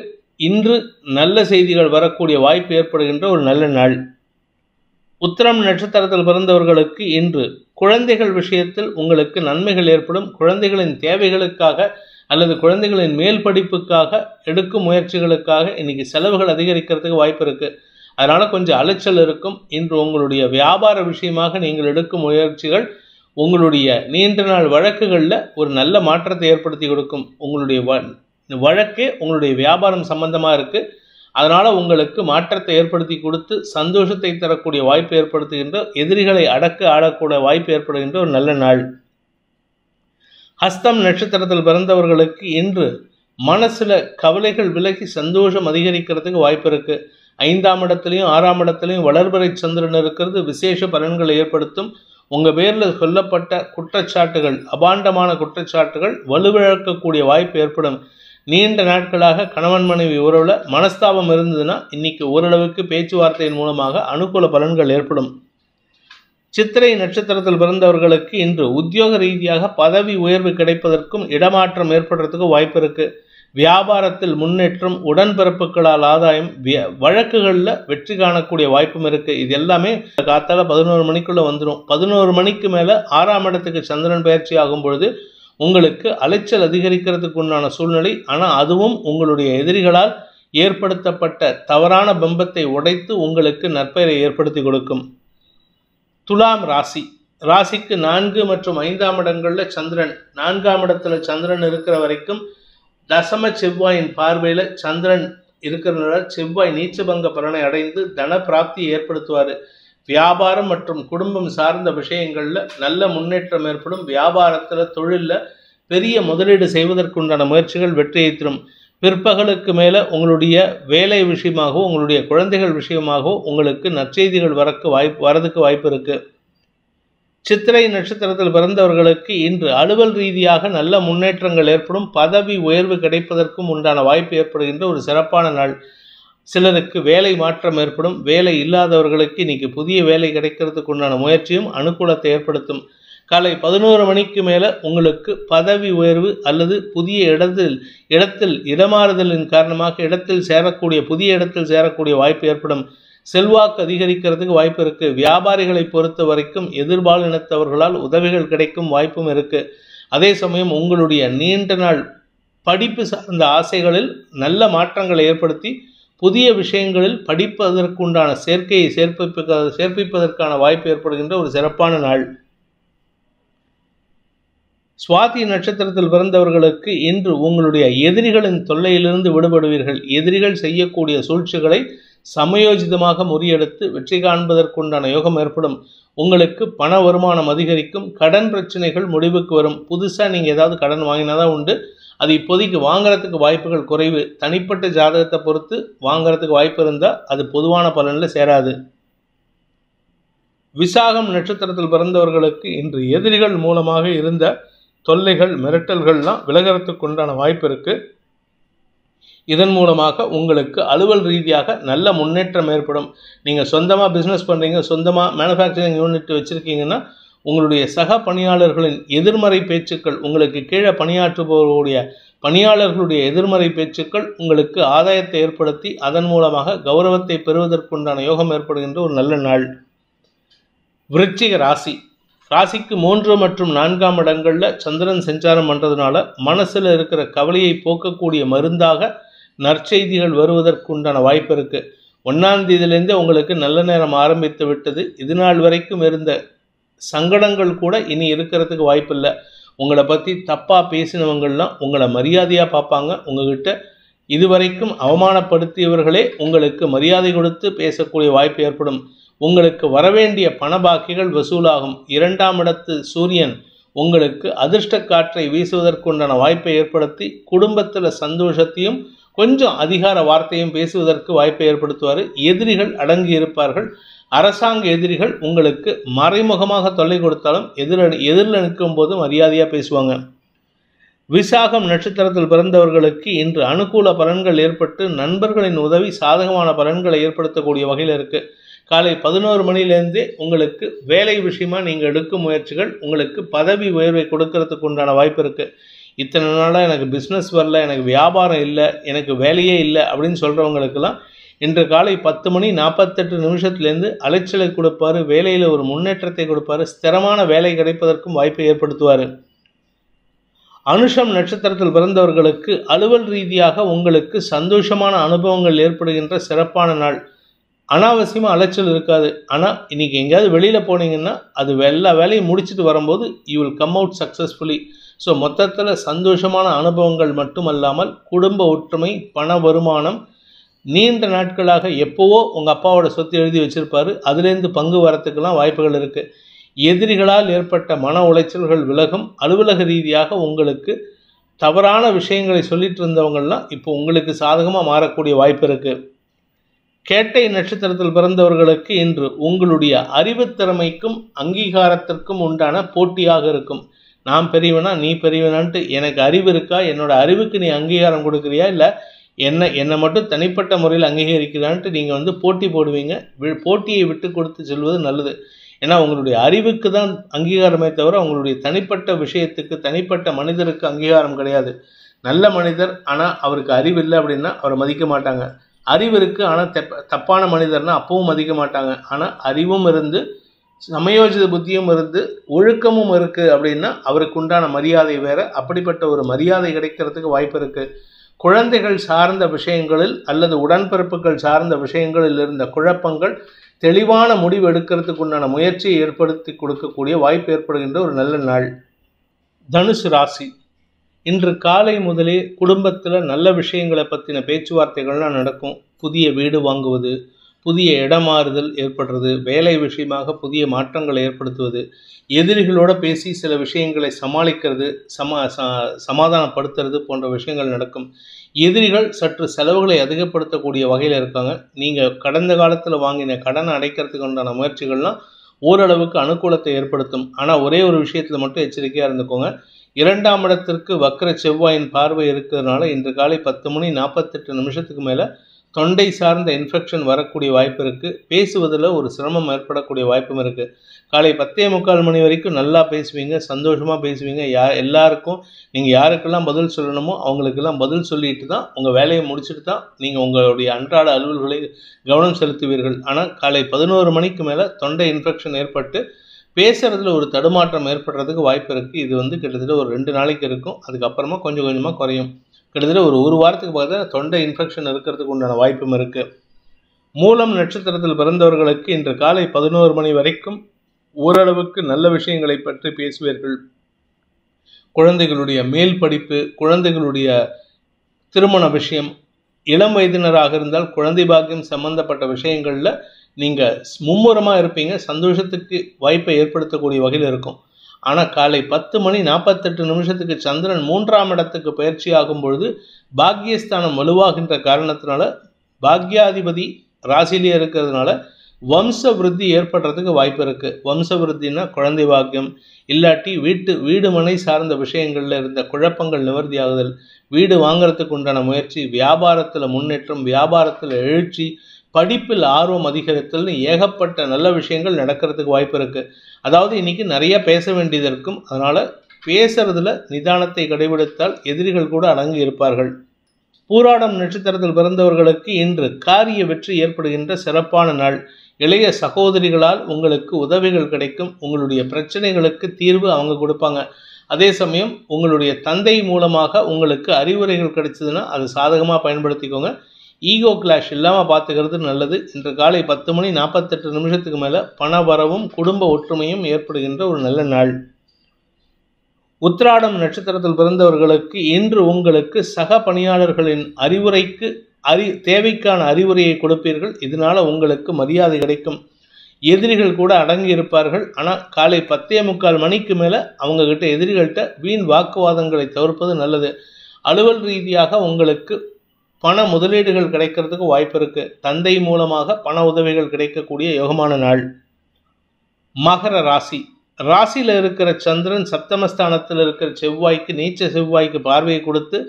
இன்று நல்ல செய்திகள் வரக்கூடிய வாய்ப்பு ஏற்படுகின்ற ஒரு நல்ல நாள். உத்திரம் நட்சத்திரத்தில் பிறந்தவர்களுக்கு இன்று குழந்தைகள் விஷயத்தில் உங்களுக்கு நன்மைகள் ஏற்படும். குழந்தைகளின் தேவைகளுக்காக அல்லது குழந்தைகளின் மேல் படிப்புக்காக எடுக்கும் முயற்சிகளுக்காக இன்றைக்கி செலவுகள் அதிகரிக்கிறதுக்கு வாய்ப்பு இருக்குது. அதனால் கொஞ்சம் அலைச்சல் இருக்கும். இன்று உங்களுடைய வியாபார விஷயமாக நீங்கள் எடுக்கும் முயற்சிகள் உங்களுடைய நீண்ட நாள் வழக்குகளில் ஒரு நல்ல மாற்றத்தை ஏற்படுத்தி கொடுக்கும். உங்களுடைய வழக்கே உங்களுடைய வியாபாரம் சம்பந்தமாக இருக்குது. அதனால் உங்களுக்கு மாற்றத்தை ஏற்படுத்தி கொடுத்து சந்தோஷத்தை தரக்கூடிய வாய்ப்பு ஏற்படுத்துகின்ற, எதிரிகளை அடக்க ஆடக்கூடிய வாய்ப்பு ஏற்படுகின்ற ஒரு நல்ல நாள். ஹஸ்தம் நட்சத்திரத்தில் பிறந்தவர்களுக்கு இன்று மனசில் கவலைகள் விலகி சந்தோஷம் அதிகரிக்கிறதுக்கு வாய்ப்பு இருக்குது. 5ஆம் இடத்துலையும் 6ஆம் இடத்துலையும் வளர்பிறை சந்திரன் இருக்கிறது விசேஷ பலன்களை ஏற்படுத்தும். உங்கள் பேரில் சொல்லப்பட்ட குற்றச்சாட்டுகள், அபாண்டமான குற்றச்சாட்டுகள் வலுவிழக்கக்கூடிய வாய்ப்பு ஏற்படும். நீண்ட நாட்களாக கணவன் மனைவி உறவில் மனஸ்தாபம் இருந்ததுன்னா இன்னைக்கு ஓரளவுக்கு பேச்சுவார்த்தையின் மூலமாக அனுகூல பலன்கள் ஏற்படும். சித்திரை நட்சத்திரத்தில் பிறந்தவர்களுக்கு இன்று உத்தியோக ரீதியாக பதவி உயர்வு கிடைப்பதற்கும் இடமாற்றம் ஏற்படுறதுக்கும் வாய்ப்பு இருக்குது. வியாபாரத்தில் முன்னேற்றம், உடன்பிறப்புகளால் ஆதாயம், வழக்குகளில் வெற்றி காணக்கூடிய வாய்ப்பும் இருக்குது. இது எல்லாமே காத்தால 11 மணிக்குள்ளே வந்துடும். 11 மணிக்கு மேலே 6ஆம் இடத்துக்கு சந்திரன் பயிற்சி ஆகும் பொழுது உங்களுக்கு அலைச்சல் அதிகரிக்கிறதுக்கு உண்டான சூழ்நிலை. ஆனால் அதுவும் உங்களுடைய எதிரிகளால் ஏற்படுத்தப்பட்ட தவறான பிம்பத்தை உடைத்து உங்களுக்கு நற்பெயரை ஏற்படுத்தி கொடுக்கும். துலாம் ராசிக்கு 4 மற்றும் 5ஆம் இடங்களில் சந்திரன், 4ஆம் இடத்துல சந்திரன் இருக்கிற வரைக்கும் தசம செவ்வாயின் பார்வையில் சந்திரன் இருக்கிறதுனால செவ்வாய் நீச்சபங்க பலனை அடைந்து தன பிராப்தியை ஏற்படுத்துவார். வியாபாரம் மற்றும் குடும்பம் சார்ந்த விஷயங்களில் நல்ல முன்னேற்றம் ஏற்படும். வியாபாரத்தில், தொழிலில் பெரிய முதலீடு செய்வதற்குண்டான முயற்சிகள் வெற்றியை தரும். பிற்பகலுக்கு மேலே உங்களுடைய வேலை விஷயமாகவோ உங்களுடைய குழந்தைகள் விஷயமாகவோ உங்களுக்கு நற்செய்திகள் வரதுக்கு வாய்ப்பு இருக்குது. சித்திரை நட்சத்திரத்தில் பிறந்தவர்களுக்கு இன்று அலுவல் ரீதியாக நல்ல முன்னேற்றங்கள் ஏற்படும். பதவி உயர்வு கிடைப்பதற்கும் உண்டான வாய்ப்பு ஏற்படுகின்ற ஒரு சிறப்பான நாள். சிலருக்கு வேலை மாற்றம் ஏற்படும். வேலை இல்லாதவர்களுக்கு இன்னைக்கு புதிய வேலை கிடைக்கிறதுக்கு உண்டான முயற்சியும் அனுகூலத்தை ஏற்படுத்தும். காலை 11 மணிக்கு மேலே உங்களுக்கு பதவி உயர்வு அல்லது புதிய இடத்தில் இடமாறுதலின் காரணமாக புதிய இடத்தில் சேரக்கூடிய வாய்ப்பு ஏற்படும். செல்வாக்கு அதிகரிக்கிறதுக்கு வாய்ப்பு இருக்குது. வியாபாரிகளை பொறுத்த வரைக்கும் எதிர்பாலினத்தவர்களால் உதவிகள் கிடைக்கும் வாய்ப்பும் இருக்குது. அதே சமயம் உங்களுடைய நீண்ட நாள் படிப்பு சார்ந்த ஆசைகளில் நல்ல மாற்றங்களை ஏற்படுத்தி புதிய விஷயங்களில் படிப்பதற்குண்டான சேர்க்கையை சேர்ப்பிப்பதற்கான வாய்ப்பு ஏற்படுகின்ற ஒரு சிறப்பான நாள். சுவாதி நட்சத்திரத்தில் பிறந்தவர்களுக்கு இன்று உங்களுடைய எதிரிகளின் தொல்லையிலிருந்து விடுபடுவீர்கள். எதிரிகள் செய்யக்கூடிய சூழ்ச்சிகளை சமயோஜிதமாக முறியெடுத்து வெற்றி காண்பதற்குண்டான யோகம் ஏற்படும். உங்களுக்கு பண வருமானம் அதிகரிக்கும். கடன் பிரச்சனைகள் முடிவுக்கு வரும். புதுசாக நீங்கள் ஏதாவது கடன் வாங்கினாதான் உண்டு. அது இப்போதைக்கு வாங்குறதுக்கு வாய்ப்புகள் குறைவு. தனிப்பட்ட ஜாதகத்தை பொறுத்து வாங்குறதுக்கு வாய்ப்பு இருந்தால் அது பொதுவான பலனில் சேராது. விசாகம் நட்சத்திரத்தில் பிறந்தவர்களுக்கு இன்று எதிரிகள் மூலமாக இருந்த தொல்லைகள், மிரட்டல்கள்லாம் விலகிறதுக்கு உண்டான வாய்ப்பு இருக்குது. இதன் மூலமாக உங்களுக்கு அலுவல் ரீதியாக நல்ல முன்னேற்றம் ஏற்படும். நீங்கள் சொந்தமாக பிஸ்னஸ் பண்ணுறீங்க, சொந்தமாக மேனுஃபேக்சரிங் யூனிட் வச்சுருக்கீங்கன்னா உங்களுடைய சக பணியாளர்களின் எதிர்மறை பேச்சுக்கள், உங்களுக்கு கீழே பணியாற்றுபவர்களுடைய பணியாளர்களுடைய எதிர்மறை பேச்சுக்கள் உங்களுக்கு ஆதாயத்தை ஏற்படுத்தி அதன் மூலமாக கௌரவத்தை பெறுவதற்குண்டான யோகம் ஏற்படுகின்ற ஒரு நல்ல நாள். விருச்சிக ராசிக்கு 3 மற்றும் 4ஆம் இடங்களில் சந்திரன் சஞ்சாரம் பண்ணுறதுனால மனசில் இருக்கிற கவலையை போக்கக்கூடிய மருந்தாக நற்செய்திகள் வருவதற்குண்டான வாய்ப்பு இருக்குது. 1ஆம் தேதியிலேருந்தே உங்களுக்கு நல்ல நேரம் ஆரம்பித்து விட்டது. இது நாள் வரைக்கும் இருந்த சங்கடங்கள் கூட இனி இருக்கிறதுக்கு வாய்ப்பு இல்லை. உங்களை பற்றி தப்பாக பேசினவங்கள்லாம் உங்களை மரியாதையாக பார்ப்பாங்க. உங்ககிட்ட இதுவரைக்கும் அவமானப்படுத்தியவர்களே உங்களுக்கு மரியாதை கொடுத்து பேசக்கூடிய வாய்ப்பு ஏற்படும். உங்களுக்கு வரவேண்டிய பணபாக்கிகள் வசூலாகும். 2ஆம் இடத்து சூரியன் உங்களுக்கு அதிர்ஷ்ட காற்றை வீசுவதற்குண்டான வாய்ப்பை ஏற்படுத்தி குடும்பத்தில் சந்தோஷத்தையும் கொஞ்சம் அதிகார வார்த்தையும் பேசுவதற்கு வாய்ப்பை ஏற்படுத்துவார். எதிரிகள் அடங்கி இருப்பார்கள். அரசாங்க எதிரிகள் உங்களுக்கு மறைமுகமாக தொல்லை கொடுத்தாலும் எதிரில் நிற்கும் போது மரியாதையாக பேசுவாங்க. விசாகம் நட்சத்திரத்தில் பிறந்தவர்களுக்கு இன்று அனுகூல பலன்கள் ஏற்பட்டு நண்பர்களின் உதவி சாதகமான பலன்களை ஏற்படுத்தக்கூடிய வகையில் இருக்குது. காலை 11 மணிலேருந்தே உங்களுக்கு வேலை விஷயமா நீங்கள் எடுக்கும் முயற்சிகள் உங்களுக்கு பதவி உயர்வை கொடுக்கறதுக்கு உண்டான வாய்ப்பு இருக்குது. இத்தனை நாளாக எனக்கு பிஸ்னஸ் வரல, எனக்கு வியாபாரம் இல்லை, எனக்கு வேலையே இல்லை அப்படின்னு சொல்கிறவங்களுக்கெல்லாம் இன்று காலை 10:48 அலைச்சலை கொடுப்பார். வேலையில் ஒரு முன்னேற்றத்தை கொடுப்பார். ஸ்திரமான வேலை கிடைப்பதற்கும் வாய்ப்பை ஏற்படுத்துவார். அனுஷம் நட்சத்திரத்தில் பிறந்தவர்களுக்கு அலுவல் ரீதியாக உங்களுக்கு சந்தோஷமான அனுபவங்கள் ஏற்படுகின்ற சிறப்பான நாள். அனாவசியமாக அலைச்சல் இருக்காது. ஆனால் இன்றைக்கி எங்கேயாவது வெளியில் போனீங்கன்னா அது எல்லா வேலையும் முடிச்சுட்டு வரும்போது you will come out successfully. So மொத்தத்தில் சந்தோஷமான அனுபவங்கள் மட்டுமல்லாமல் குடும்ப ஒற்றுமை, பண வருமானம், நீண்ட நாட்களாக எப்போவோ உங்கள் அப்பாவோட சொத்து எழுதி வச்சுருப்பாரு, அதுலேருந்து பங்கு வரத்துக்கெல்லாம் வாய்ப்புகள் இருக்குது. எதிரிகளால் ஏற்பட்ட மன உளைச்சல்கள் விலகும். அலுவலக ரீதியாக உங்களுக்கு தவறான விஷயங்களை சொல்லிட்டு இருந்தவங்கள்லாம் இப்போ உங்களுக்கு சாதகமாக மாறக்கூடிய வாய்ப்பு இருக்குது. கேட்டை நட்சத்திரத்தில் பிறந்தவர்களுக்கு இன்று உங்களுடைய அறிவுத்திறமைக்கும் அங்கீகாரத்திற்கும் உண்டான போட்டியாக இருக்கும். நான் பெரியவனா நீ பெரியவனான்ட்டு எனக்கு அறிவு இருக்கா, என்னோட அறிவுக்கு நீ அங்கீகாரம் கொடுக்குறியா, இல்லை என்னை மட்டும் தனிப்பட்ட முறையில் அங்கீகரிக்கிறான்ட்டு நீங்கள் போட்டி போடுவீங்க. போட்டியை விட்டு கொடுத்து செல்வது நல்லது. ஏன்னா உங்களுடைய அறிவுக்கு தான் அங்கீகாரமே தவிர உங்களுடைய தனிப்பட்ட விஷயத்துக்கு தனிப்பட்ட மனிதருக்கு அங்கீகாரம் கிடையாது. நல்ல மனிதர் ஆனால் அவருக்கு அறிவு இல்லை அப்படின்னா அவரை மதிக்க மாட்டாங்க. அறிவு இருக்குது ஆனால் தப்பான மனிதர்னால் அப்பவும் மதிக்க மாட்டாங்க. ஆனால் அறிவும் இருந்து சமயோஜித புத்தியும் இருந்து ஒழுக்கமும் இருக்குது அப்படின்னா அவருக்கு உண்டான மரியாதை வேறு. அப்படிப்பட்ட ஒரு மரியாதை கிடைக்கிறதுக்கு வாய்ப்பு இருக்குது. குழந்தைகள் சார்ந்த விஷயங்களில் அல்லது உடன்பிறப்புகள் சார்ந்த விஷயங்களில் இருந்த குழப்பங்கள் தெளிவான முடிவு எடுக்கிறதுக்கு உண்டான முயற்சியை ஏற்படுத்தி கொடுக்கக்கூடிய வாய்ப்பு ஏற்படுகின்ற ஒரு நல்ல நாள். தனுசு ராசி, இன்று காலை முதலே குடும்பத்தில் நல்ல விஷயங்களை பற்றின பேச்சுவார்த்தைகள்லாம் நடக்கும். புதிய வீடு வாங்குவது, புதிய இடமாறுதல் ஏற்படுறது, வேலை விஷயமாக புதிய மாற்றங்களை ஏற்படுத்துவது, எதிரிகளோடு பேசி சில விஷயங்களை சமாளிக்கிறது, சமாதானப்படுத்துறது போன்ற விஷயங்கள் நடக்கும். எதிரிகள் சற்று செலவுகளை அதிகப்படுத்தக்கூடிய வகையில் இருக்காங்க. நீங்கள் கடந்த காலத்தில் வாங்கின கடனை அடைக்கிறதுக்கு உண்டான முயற்சிகள்லாம் ஓரளவுக்கு அனுகூலத்தை ஏற்படுத்தும். ஆனால் ஒரே ஒரு விஷயத்தில் மட்டும் எச்சரிக்கையாக இருந்துக்கோங்க. 2ஆம் இடத்திற்கு வக்ர செவ்வாயின் பார்வை இருக்கிறதுனால இன்று காலை 10:48 மேலே தொண்டை சார்ந்த இன்ஃபெக்ஷன் வரக்கூடிய வாய்ப்பு இருக்குது. பேசுவதில் ஒரு சிரமம் ஏற்படக்கூடிய வாய்ப்பும் இருக்குது. காலை 10:45 வரைக்கும் நல்லா பேசுவீங்க, சந்தோஷமாக பேசுவீங்க. எல்லாருக்கும் நீங்கள் யாருக்கெல்லாம் பதில் சொல்லணுமோ அவங்களுக்கெல்லாம் பதில் சொல்லிட்டு தான் உங்கள் வேலையை முடிச்சுட்டு தான் நீங்கள் உங்களுடைய அன்றாட அலுவல்களை கவனம் செலுத்துவீர்கள். ஆனால் காலை 11 மணிக்கு மேலே தொண்டை இன்ஃபெக்ஷன் ஏற்பட்டு பேசுகிறதுல ஒரு தடுமாற்றம் ஏற்படுறதுக்கு வாய்ப்பு இருக்குது. இது கிட்டத்தட்ட ஒரு 2 நாளைக்கு இருக்கும். அதுக்கப்புறமா கொஞ்சம் கொஞ்சமாக குறையும். கிட்டத்தட்ட ஒரு வாரத்துக்கு பார்த்தா தொண்டை இன்ஃபெக்ஷன் இருக்கிறதுக்கு உண்டான வாய்ப்பும் இருக்குது. மூலம் நட்சத்திரத்தில் பிறந்தவர்களுக்கு இன்று காலை 11 மணி வரைக்கும் ஓரளவுக்கு நல்ல விஷயங்களை பற்றி பேசுவீர்கள். குழந்தைகளுடைய மேல் படிப்பு, குழந்தைகளுடைய திருமண விஷயம், இளம் வயதினராக இருந்தால் குழந்தை பாக்கியம் சம்பந்தப்பட்ட விஷயங்களில் நீங்கள் மும்முரமாக இருப்பீங்க. சந்தோஷத்துக்கு வாய்ப்பை ஏற்படுத்தக்கூடிய வகையில் இருக்கும். ஆனால் காலை 10:48 சந்திரன் 3ஆம் இடத்துக்கு பயிற்சி ஆகும் பொழுது பாக்யஸ்தானம் வலுவாகின்ற காரணத்தினால பாக்யாதிபதி ராசிலேயே இருக்கிறதுனால வம்ச விருத்தி ஏற்படுறதுக்கு வாய்ப்பு இருக்குது. வம்ச விருத்தின்னா குழந்தை பாக்கியம், இல்லாட்டி வீடு மனை சார்ந்த விஷயங்களில் இருந்த குழப்பங்கள் நிவர்த்தியாகுதல், வீடு வாங்கிறதுக்கு உண்டான முயற்சி, வியாபாரத்தில் முன்னேற்றம், வியாபாரத்தில் எழுச்சி, படிப்பில் ஆர்வம் அதிகரித்தல்னு ஏகப்பட்ட நல்ல விஷயங்கள் நடக்கிறதுக்கு வாய்ப்பு இருக்குது. அதாவது இன்றைக்கி நிறைய பேச வேண்டியது இருக்கும். அதனால் பேசுறதுல நிதானத்தை கடைபிடித்தால் எதிரிகள் கூட அடங்கி இருப்பார்கள். பூராடம் நட்சத்திரத்தில் பிறந்தவர்களுக்கு இன்று காரிய வெற்றி ஏற்படுகின்ற சிறப்பான நாள். இளைய சகோதரிகளால் உங்களுக்கு உதவிகள் கிடைக்கும். உங்களுடைய பிரச்சனைகளுக்கு தீர்வு அவங்க கொடுப்பாங்க. அதே சமயம் உங்களுடைய தந்தை மூலமாக உங்களுக்கு அறிவுரைகள் கிடைச்சதுன்னா அது சாதகமாக பயன்படுத்திக்கோங்க. ஈகோ கிளாஷ் இல்லாமல் பார்த்துக்கிறது நல்லது. இன்று காலை 10:48 மேலே பண வரவும் குடும்ப ஒற்றுமையும் ஏற்படுகின்ற ஒரு நல்ல நாள். உத்திராடம் நட்சத்திரத்தில் பிறந்தவர்களுக்கு இன்று உங்களுக்கு சக பணியாளர்களின் தேவைக்கான அறிவுரையை கொடுப்பீர்கள். இதனால் உங்களுக்கு மரியாதை கிடைக்கும். எதிரிகள் கூட அடங்கி இருப்பார்கள். ஆனால் காலை 10:45 மணிக்கு மேலே அவங்கக்கிட்ட எதிரிகள்கிட்ட வீண் வாக்குவாதங்களை தவிர்ப்பது நல்லது. அலுவல் ரீதியாக உங்களுக்கு பண முதலீடுகள் கிடைக்கிறதுக்கு வாய்ப்பு இருக்குது. தந்தை மூலமாக பண உதவிகள் கிடைக்கக்கூடிய யோகமான நாள். மகர ராசி, ராசியில் இருக்கிற சந்திரன் சப்தமஸ்தானத்தில் இருக்கிற செவ்வாய்க்கு, நீச்ச செவ்வாய்க்கு பார்வையை கொடுத்து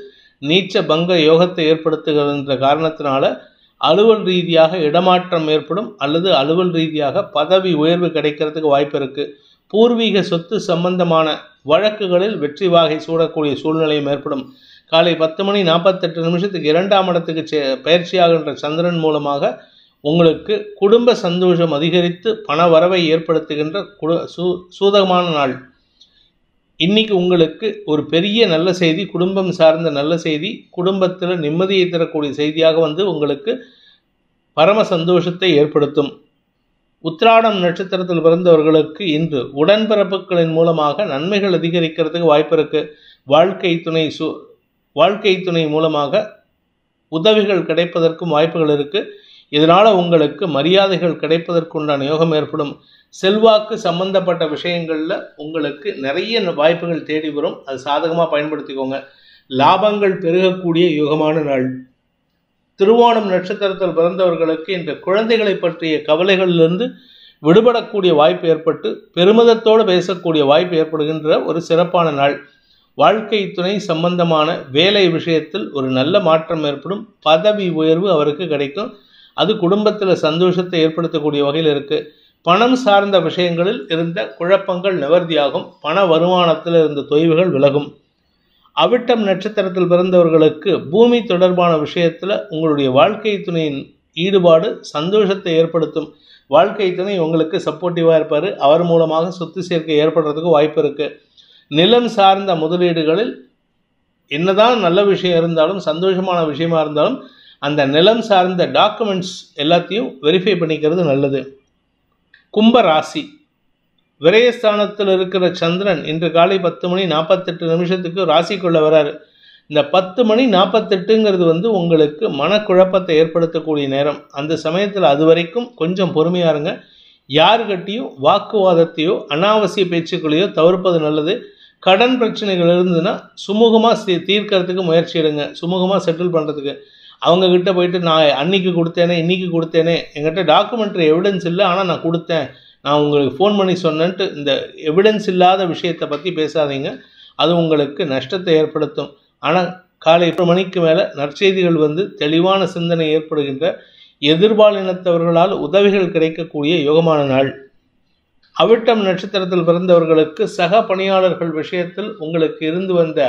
நீச்ச பங்க யோகத்தை ஏற்படுத்துகின்ற காரணத்தினால அலுவல் ரீதியாக இடமாற்றம் ஏற்படும் அல்லது அலுவல் ரீதியாக பதவி உயர்வு கிடைக்கிறதுக்கு வாய்ப்பு இருக்குது. பூர்வீக சொத்து சம்பந்தமான வழக்குகளில் வெற்றி வாகை சூடக்கூடிய சூழ்நிலையும் ஏற்படும். காலை 10:48 2ஆம் இடத்துக்கு பயிற்சியாகின்ற சந்திரன் மூலமாக உங்களுக்கு குடும்ப சந்தோஷம் அதிகரித்து பண வரவை ஏற்படுத்துகின்ற சூதகமான நாள். இன்னைக்கு உங்களுக்கு ஒரு பெரிய நல்ல செய்தி, குடும்பம் சார்ந்த நல்ல செய்தி, குடும்பத்தில் நிம்மதியை தரக்கூடிய செய்தியாக உங்களுக்கு பரம சந்தோஷத்தை ஏற்படுத்தும். உத்திராடம் நட்சத்திரத்தில் பிறந்தவர்களுக்கு இன்று உடன்பிறப்புகளின் மூலமாக நன்மைகள் அதிகரிக்கிறதுக்கு வாய்ப்பு இருக்குது. வாழ்க்கை துணை மூலமாக உதவிகள் கிடைப்பதற்கும் வாய்ப்புகள் இருக்குது. இதனால் உங்களுக்கு மரியாதைகள் கிடைப்பதற்குண்டான யோகம் ஏற்படும். செல்வாக்கு சம்பந்தப்பட்ட விஷயங்களில் உங்களுக்கு நிறைய வாய்ப்புகள் தேடி வரும். அது சாதகமாக பயன்படுத்திக்கோங்க. லாபங்கள் பெருகக்கூடிய யோகமான நாள். திருவோணம் நட்சத்திரத்தில் பிறந்தவர்களுக்கு இந்த குழந்தைகளை பற்றிய கவலைகளிலிருந்து விடுபடக்கூடிய வாய்ப்பு ஏற்பட்டு பெருமிதத்தோடு பேசக்கூடிய வாய்ப்பு ஏற்படுகின்ற ஒரு சிறப்பான நாள். வாழ்க்கை துணை சம்பந்தமான வேலை விஷயத்தில் ஒரு நல்ல மாற்றம் ஏற்படும். பதவி உயர்வு அவருக்கு கிடைக்கும். அது குடும்பத்தில் சந்தோஷத்தை ஏற்படுத்தக்கூடிய வகையில் இருக்குது. பணம் சார்ந்த விஷயங்களில் இருந்த குழப்பங்கள் நிவர்த்தியாகும். பண வருமானத்தில் இருந்த தொய்வுகள் விலகும். அவிட்டம் நட்சத்திரத்தில் பிறந்தவர்களுக்கு பூமி தொடர்பான விஷயத்தில் உங்களுடைய வாழ்க்கை துணையின் ஈடுபாடு சந்தோஷத்தை ஏற்படுத்தும். வாழ்க்கை துணை உங்களுக்கு சப்போர்ட்டிவாக இருப்பார். அவர் மூலமாக சொத்து சேர்க்கை ஏற்படுறதுக்கு வாய்ப்பு இருக்குது. நிலம் சார்ந்த முதலீடுகளில் என்னதான் நல்ல விஷயம் இருந்தாலும், சந்தோஷமான விஷயமா இருந்தாலும், அந்த நிலம் சார்ந்த டாக்குமெண்ட்ஸ் எல்லாத்தையும் வெரிஃபை பண்ணிக்கிறது நல்லது. கும்ப ராசி. விரயஸ்தானத்தில் இருக்கிற சந்திரன் இன்று காலை 10:48 ராசிக்குள்ளே வராரு. இந்த 10:48 உங்களுக்கு மனக்குழப்பத்தை ஏற்படுத்தக்கூடிய நேரம். அந்த சமயத்தில் அது வரைக்கும் கொஞ்சம் பொறுமையாக இருங்க. யாருக்கிட்டையும் வாக்குவாதத்தையோ அனாவசிய பேச்சுக்களையோ தவிர்ப்பது நல்லது. கடன் பிரச்சனைகள் இருந்ததுன்னா சுமூகமாக தீர்க்கறதுக்கு முயற்சி எடுங்க. சுமூகமாக செட்டில் பண்ணுறதுக்கு. அவங்கக்கிட்ட போயிட்டு நான் அன்னைக்கு கொடுத்தேனே இன்றைக்கி கொடுத்தேனே, என்கிட்ட டாக்குமெண்ட்ரி எவிடன்ஸ் இல்லை, ஆனால் நான் கொடுத்தேன், நான் உங்களுக்கு ஃபோன் பண்ணி சொன்னேன்ட்டு இந்த எவிடன்ஸ் இல்லாத விஷயத்தை பற்றி பேசாதீங்க. அது உங்களுக்கு நஷ்டத்தை ஏற்படுத்தும். ஆனால் காலை 8 மணிக்கு மேலே நற்செய்திகள் தெளிவான சிந்தனை ஏற்படுகின்ற எதிர்பாலினத்தவர்களால் உதவிகள் கிடைக்கக்கூடிய யோகமான நாள். அவிட்டம் நட்சத்திரத்தில் பிறந்தவர்களுக்கு சக பணியாளர்கள் விஷயத்தில் உங்களுக்கு இருந்து வந்த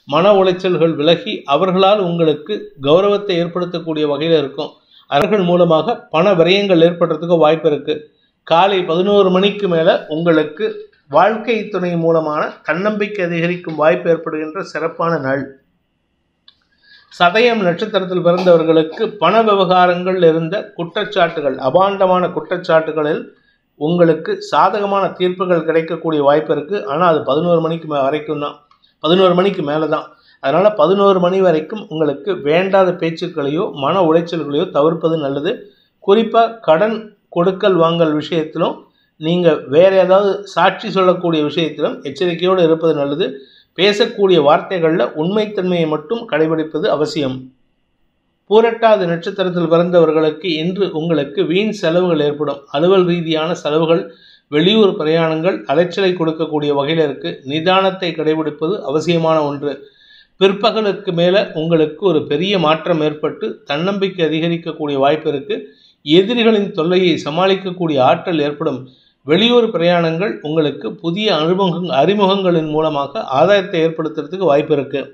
மன உளைச்சல்கள் விலகி அவர்களால் உங்களுக்கு கௌரவத்தை ஏற்படுத்தக்கூடிய வகையில் இருக்கும். அவர்கள் மூலமாக பண விரயங்கள் ஏற்படுறதுக்கு வாய்ப்பு இருக்குது. காலை 11 மணிக்கு மேலே உங்களுக்கு வாழ்க்கை துணை மூலமான தன்னம்பிக்கை அதிகரிக்கும் வாய்ப்பு ஏற்படுகின்ற சிறப்பான நாள். சதயம் நட்சத்திரத்தில் பிறந்தவர்களுக்கு பண விவகாரங்கள் இருந்த குற்றச்சாட்டுகள், அபாண்டமான குற்றச்சாட்டுகளில் உங்களுக்கு சாதகமான தீர்ப்புகள் கிடைக்கக்கூடிய வாய்ப்பு இருக்குது. ஆனால் அது 11 மணிக்கு வரைக்கும் தான், 11 மணிக்கு மேலே தான். அதனால் 11 மணி வரைக்கும் உங்களுக்கு வேண்டாத பேச்சுக்களையோ மன உளைச்சல்களையோ தவிர்ப்பது நல்லது. குறிப்பாக கடன் கொடுக்கல் வாங்கல் விஷயத்திலும் நீங்கள் வேறு ஏதாவது சாட்சி சொல்லக்கூடிய விஷயத்திலும் எச்சரிக்கையோடு இருப்பது நல்லது. பேசக்கூடிய வார்த்தைகளில் உண்மைத்தன்மையை மட்டும் கடைபிடிப்பது அவசியம். பூரட்டாதி நட்சத்திரத்தில் பிறந்தவர்களுக்கு இன்று உங்களுக்கு வீண் செலவுகள் ஏற்படும். அலுவல் ரீதியான செலவுகள், வெளியூர் பிரயாணங்கள் அலைச்சலை கொடுக்கக்கூடிய வகையில் இருக்குது. நிதானத்தை கடைபிடிப்பது அவசியமான ஒன்று. பிற்பகலுக்கு மேலே உங்களுக்கு ஒரு பெரிய மாற்றம் ஏற்பட்டு தன்னம்பிக்கை அதிகரிக்கக்கூடிய வாய்ப்பு இருக்குது. எதிரிகளின் தொல்லையை சமாளிக்கக்கூடிய ஆற்றல் ஏற்படும். வெளியூர் பிரயாணங்கள் உங்களுக்கு புதிய அறிமுகங்களின் மூலமாக ஆதாயத்தை ஏற்படுத்துறதுக்கு வாய்ப்பு இருக்குது.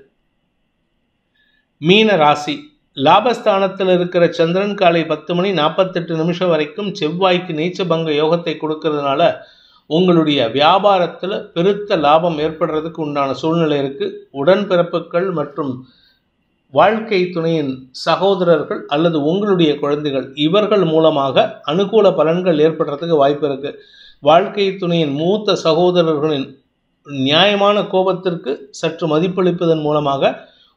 மீன ராசி. லாபஸ்தானத்தில் இருக்கிற சந்திரன் காலை 10:48 வரைக்கும் செவ்வாய்க்கு நீச்சபங்க யோகத்தை கொடுக்கறதுனால உங்களுடைய வியாபாரத்தில் பெருத்த லாபம் ஏற்படுறதுக்கு உண்டான சூழ்நிலை இருக்குது. உடன்பிறப்புகள் மற்றும் வாழ்க்கை துணையின் சகோதரர்கள் அல்லது உங்களுடைய குழந்தைகள் இவர்கள் மூலமாக அனுகூல பலன்கள் ஏற்படுறதுக்கு வாய்ப்பு இருக்குது. வாழ்க்கை துணையின் மூத்த சகோதரர்களின் நியாயமான கோபத்திற்கு சற்று மதிப்பளிப்பதன் மூலமாக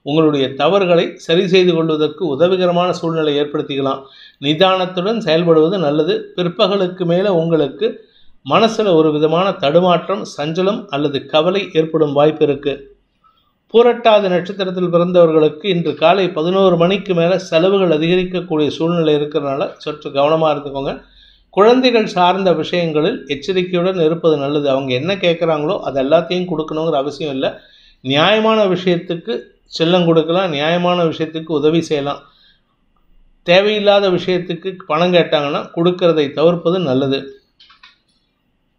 உங்களுடைய தவறுகளை சரி செய்து கொள்வதற்கு உதவிகரமான சூழ்நிலை ஏற்படுத்திக்கலாம். நிதானத்துடன் செயல்படுவது நல்லது. பிற்பகலுக்கு மேலே உங்களுக்கு மனசில் ஒரு விதமான தடுமாற்றம், சஞ்சலம் அல்லது கவலை ஏற்படும் வாய்ப்பு இருக்குது. பூரட்டாதி நட்சத்திரத்தில் பிறந்தவர்களுக்கு இன்று காலை 11 மணிக்கு மேலே செலவுகள் அதிகரிக்கக்கூடிய சூழ்நிலை இருக்கிறதுனால சற்று கவனமாக இருந்துக்கோங்க. குழந்தைகள் சார்ந்த விஷயங்களில் எச்சரிக்கையுடன் இருப்பது நல்லது. அவங்க என்ன கேட்குறாங்களோ அது எல்லாத்தையும் கொடுக்கணுங்கிற அவசியம் இல்லை. நியாயமான விஷயத்துக்கு செல்லம் கொடுக்கலாம், நியாயமான விஷயத்துக்கு உதவி செய்யலாம். தேவையில்லாத விஷயத்துக்கு பணம் கேட்டாங்கன்னா கொடுக்கறதை தவிர்ப்பது நல்லது.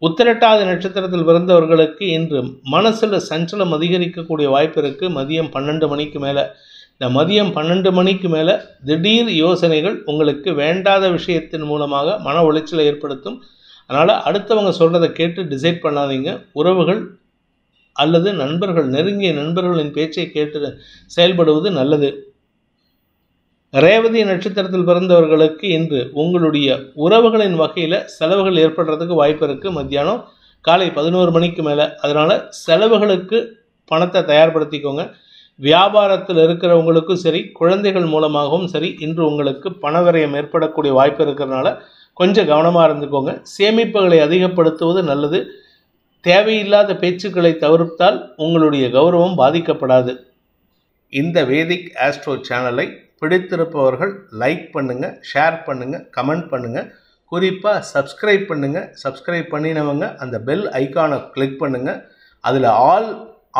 உத்திரட்டாதி நட்சத்திரத்தில் பிறந்தவர்களுக்கு இன்று மனசில் சஞ்சலம் அதிகரிக்கக்கூடிய வாய்ப்பு இருக்குது. மதியம் 12 மணிக்கு மேலே. இந்த மதியம் 12 மணிக்கு மேலே திடீர் யோசனைகள் உங்களுக்கு வேண்டாத விஷயத்தின் மூலமாக மன உளைச்சலை ஏற்படுத்தும். அதனால் அடுத்தவங்க சொல்கிறத கேட்டு டிசைட் பண்ணாதீங்க. உறவுகள் அல்லது நண்பர்கள், நெருங்கிய நண்பர்களின் பேச்சை கேட்டு செயல்படுவது நல்லது. ரேவதி நட்சத்திரத்தில் பிறந்தவர்களுக்கு இன்று உங்களுடைய உறவுகளின் வகையில் செலவுகள் ஏற்படுறதுக்கு வாய்ப்பு இருக்குது. மத்தியானம் காலை 11 மணிக்கு மேலே. அதனால் செலவுகளுக்கு பணத்தை தயார்படுத்திக்கோங்க. வியாபாரத்தில் இருக்கிறவங்களுக்கும் சரி, குழந்தைகள் மூலமாகவும் சரி, இன்று உங்களுக்கு பணவிரயம் ஏற்படக்கூடிய வாய்ப்பு இருக்கிறதுனால கொஞ்சம் கவனமாக இருந்துக்கோங்க. சேமிப்புகளை அதிகப்படுத்துவது நல்லது. தேவையில்லாத பேச்சுக்களை தவிர்த்தால் உங்களுடைய கௌரவம் பாதிக்கப்படாது. இந்த வேதிக் ஆஸ்ட்ரோ சேனலை பிடித்திருப்பவர்கள் லைக் பண்ணுங்கள், ஷேர் பண்ணுங்கள், கமெண்ட் பண்ணுங்கள். குறிப்பாக சப்ஸ்கிரைப் பண்ணுங்கள். சப்ஸ்கிரைப் பண்ணினவங்க அந்த பெல் ஐக்கானை கிளிக் பண்ணுங்கள். அதில் ஆல்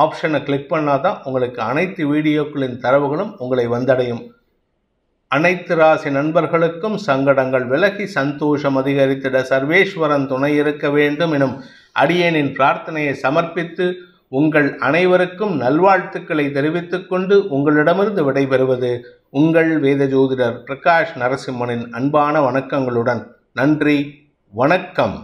ஆப்ஷனை கிளிக் பண்ணால் தான் உங்களுக்கு அனைத்து வீடியோக்களின் தரவுகளும் உங்களை வந்தடையும். அனைத்து ராசி நண்பர்களுக்கும் சங்கடங்கள் விலகி சந்தோஷம் அதிகரித்திட சர்வேஸ்வரன் துணை இருக்க வேண்டும் எனும் அடியேனின் பிரார்த்தனையை சமர்ப்பித்து உங்கள் அனைவருக்கும் நல்வாழ்த்துக்களை தெரிவித்துக் கொண்டு உங்களிடமிருந்து விடைபெறுவது உங்கள் வேத ஜோதிடர் பிரகாஷ் நரசிம்மனின் அன்பான வணக்கங்களுடன். நன்றி, வணக்கம்.